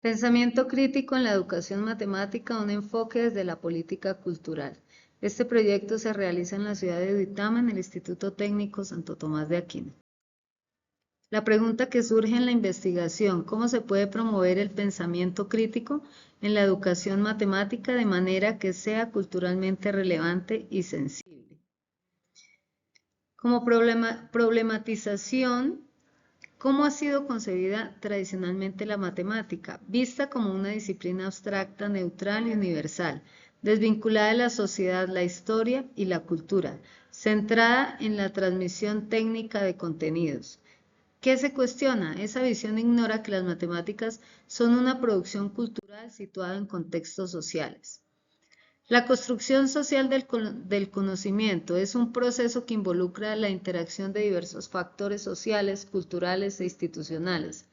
Pensamiento crítico en la educación matemática, un enfoque desde la política cultural. Este proyecto se realiza en la ciudad de Duitama, en el Instituto Técnico Santo Tomás de Aquino. La pregunta que surge en la investigación: ¿cómo se puede promover el pensamiento crítico en la educación matemática de manera que sea culturalmente relevante y sensible? Como problematización, ¿cómo ha sido concebida tradicionalmente la matemática? Vista como una disciplina abstracta, neutral y universal, desvinculada de la sociedad, la historia y la cultura, centrada en la transmisión técnica de contenidos. ¿Qué se cuestiona? Esa visión ignora que las matemáticas son una producción cultural situada en contextos sociales. La construcción social del conocimiento es un proceso que involucra la interacción de diversos factores sociales, culturales e institucionales.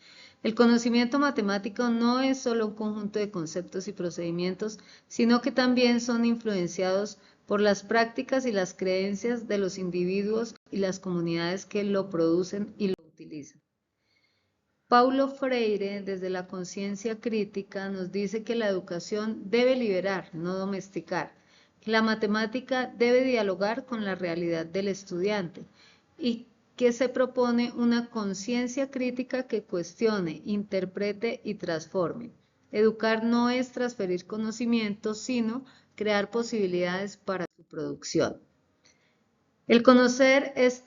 El conocimiento matemático no es solo un conjunto de conceptos y procedimientos, sino que también son influenciados por las prácticas y las creencias de los individuos y las comunidades que lo producen y lo utilizan. Paulo Freire, desde la conciencia crítica, nos dice que la educación debe liberar, no domesticar. La matemática debe dialogar con la realidad del estudiante y que se propone una conciencia crítica que cuestione, interprete y transforme. Educar no es transferir conocimiento, sino crear posibilidades para su producción. El conocer es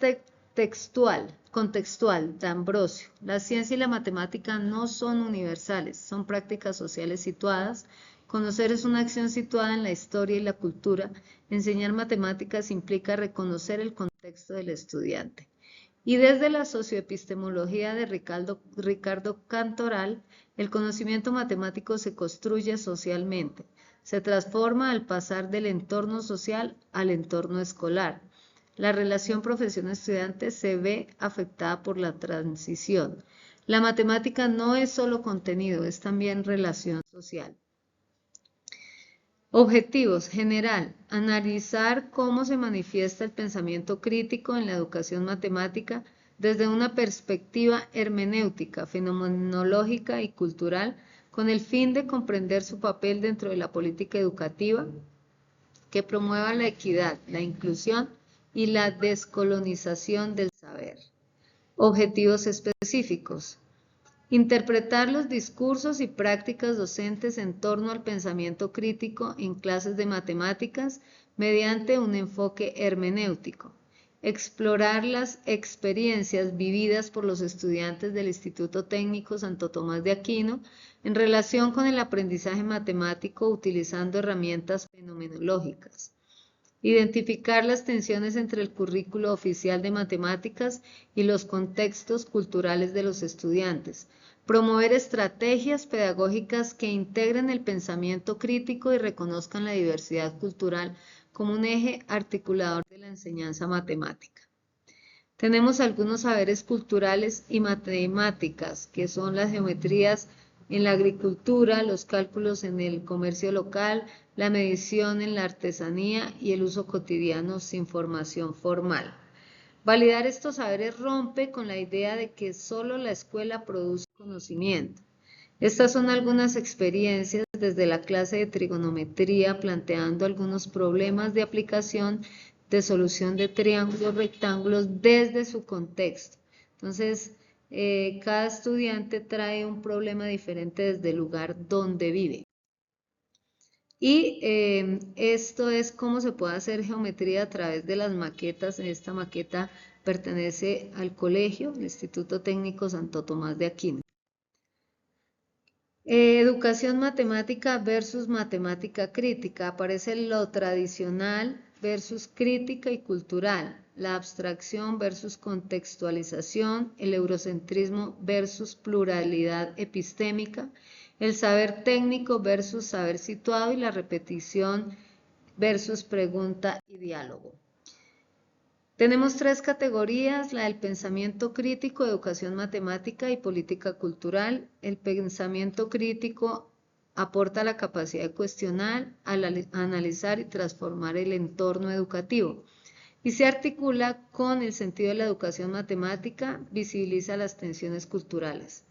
contextual, de Ambrosio. La ciencia y la matemática no son universales, son prácticas sociales situadas. Conocer es una acción situada en la historia y la cultura. Enseñar matemáticas implica reconocer el contexto del estudiante. Y desde la socioepistemología de Ricardo Cantoral, el conocimiento matemático se construye socialmente, se transforma al pasar del entorno social al entorno escolar. La relación profesor-estudiante se ve afectada por la transición. La matemática no es solo contenido, es también relación social. Objetivos: general, analizar cómo se manifiesta el pensamiento crítico en la educación matemática desde una perspectiva hermenéutica, fenomenológica y cultural, con el fin de comprender su papel dentro de la política educativa que promueva la equidad, la inclusión y la descolonización del saber. Objetivos específicos: interpretar los discursos y prácticas docentes en torno al pensamiento crítico en clases de matemáticas mediante un enfoque hermenéutico. Explorar las experiencias vividas por los estudiantes del Instituto Técnico Santo Tomás de Aquino en relación con el aprendizaje matemático utilizando herramientas fenomenológicas. Identificar las tensiones entre el currículo oficial de matemáticas y los contextos culturales de los estudiantes. Promover estrategias pedagógicas que integren el pensamiento crítico y reconozcan la diversidad cultural como un eje articulador de la enseñanza matemática. Tenemos algunos saberes culturales y matemáticas, que son las geometrías en la agricultura, los cálculos en el comercio local, la medición en la artesanía y el uso cotidiano sin formación formal. Validar estos saberes rompe con la idea de que solo la escuela produce conocimiento. Estas son algunas experiencias desde la clase de trigonometría, planteando algunos problemas de aplicación de solución de triángulos, rectángulos desde su contexto. Entonces, cada estudiante trae un problema diferente desde el lugar donde vive. Y esto es cómo se puede hacer geometría a través de las maquetas. Esta maqueta pertenece al colegio, el Instituto Técnico Santo Tomás de Aquino. Educación matemática versus matemática crítica. Aparece lo tradicional versus crítica y cultural, la abstracción versus contextualización, el eurocentrismo versus pluralidad epistémica, el saber técnico versus saber situado y la repetición versus pregunta y diálogo. Tenemos tres categorías: la del pensamiento crítico, educación matemática y política cultural. El pensamiento crítico aporta la capacidad de cuestionar, analizar y transformar el entorno educativo y se articula con el sentido de la educación matemática, visibiliza las tensiones culturales.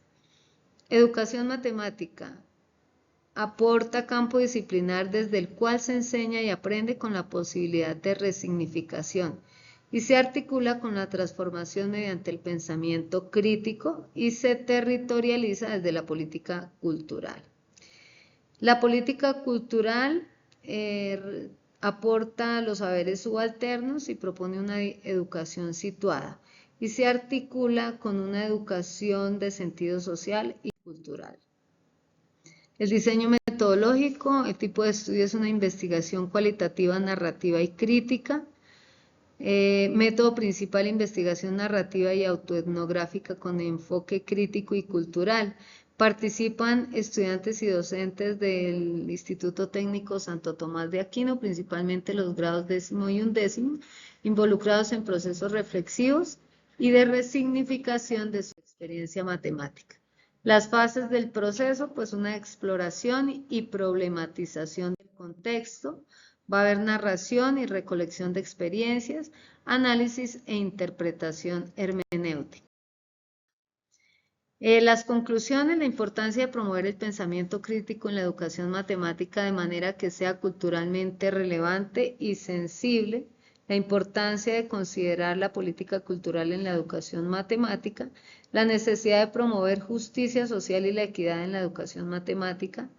Educación matemática. Aporta campo disciplinar desde el cual se enseña y aprende con la posibilidad de resignificación y se articula con la transformación mediante el pensamiento crítico y se territorializa desde la política cultural. La política cultural aporta los saberes subalternos y propone una educación situada y se articula con una educación de sentido social y cultural. El diseño metodológico, el tipo de estudio es una investigación cualitativa, narrativa y crítica. Método principal, investigación narrativa y autoetnográfica con enfoque crítico y cultural. Participan estudiantes y docentes del Instituto Técnico Santo Tomás de Aquino, principalmente los grados 10º y 11º, involucrados en procesos reflexivos y de resignificación de su experiencia matemática. Las fases del proceso, pues una exploración y problematización del contexto, va a haber narración y recolección de experiencias, análisis e interpretación hermenéutica. Las conclusiones, la importancia de promover el pensamiento crítico en la educación matemática de manera que sea culturalmente relevante y sensible, la importancia de considerar la política cultural en la educación matemática, la necesidad de promover justicia social y la equidad en la educación matemática,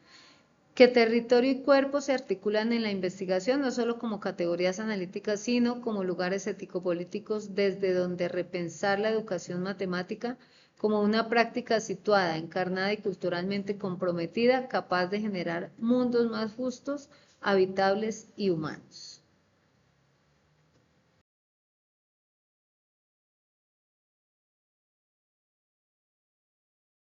que territorio y cuerpo se articulan en la investigación no solo como categorías analíticas, sino como lugares ético-políticos desde donde repensar la educación matemática como una práctica situada, encarnada y culturalmente comprometida, capaz de generar mundos más justos, habitables y humanos.